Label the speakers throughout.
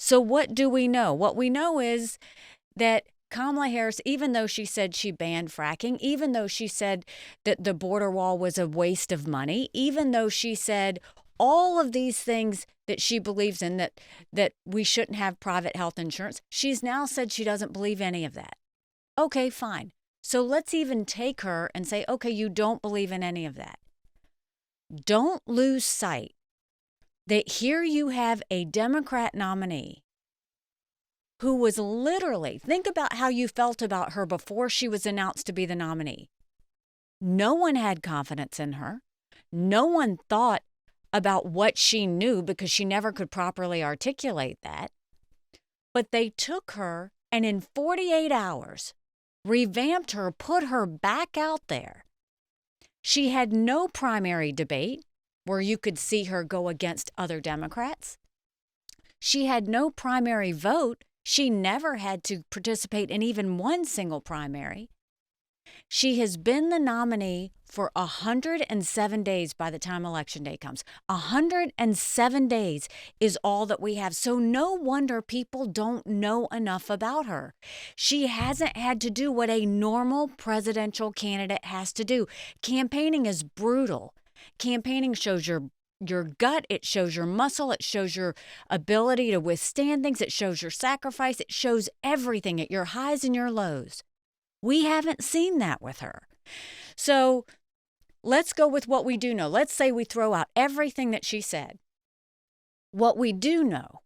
Speaker 1: So what do we know? What we know is that Kamala Harris, even though she said she banned fracking, even though she said that the border wall was a waste of money, even though she said all of these things that she believes in, that we shouldn't have private health insurance, she's now said she doesn't believe any of that. Okay, fine. So let's even take her and say, okay, you don't believe in any of that. Don't lose sight that here you have a Democrat nominee who was literally, think about how you felt about her before she was announced to be the nominee. No one had confidence in her. No one thought about what she knew because she never could properly articulate that. But they took her and in 48 hours revamped her, put her back out there. She had no primary debate where you could see her go against other Democrats. She had no primary vote. She never had to participate in even one single primary. She has been the nominee for 107 days by the time Election Day comes. 107 days is all that we have. So no wonder people don't know enough about her. She hasn't had to do what a normal presidential candidate has to do. Campaigning is brutal. Campaigning shows your gut, it shows your muscle, it shows your ability to withstand things, it shows your sacrifice, it shows everything at your highs and your lows. We haven't seen that with her. So let's go with what we do know. Let's say we throw out everything that she said. What we do know,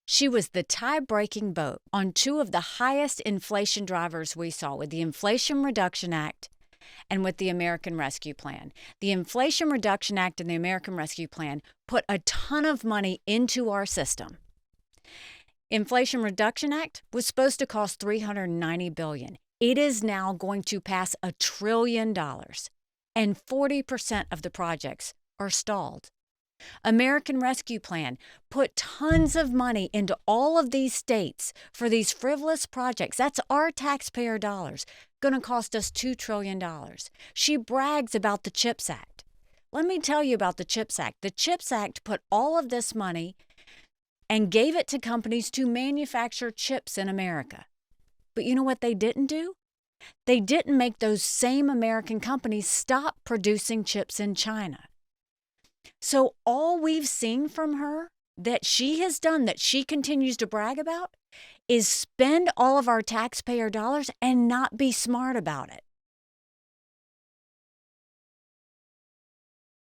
Speaker 1: she was the tie-breaking vote on two of the highest inflation drivers we saw with the Inflation Reduction Act and with the American Rescue Plan. The Inflation Reduction Act and the American Rescue Plan put a ton of money into our system. Inflation Reduction Act was supposed to cost $390 billion. It is now going to pass $1 trillion, and 40% of the projects are stalled. American Rescue Plan put tons of money into all of these states for these frivolous projects. That's our taxpayer dollars, going to cost us $2 trillion. She brags about the CHIPS Act. Let me tell you about the CHIPS Act. The CHIPS Act put all of this money and gave it to companies to manufacture chips in America. But you know what they didn't do? They didn't make those same American companies stop producing chips in China. So all we've seen from her that she has done, that she continues to brag about, is spend all of our taxpayer dollars and not be smart about it.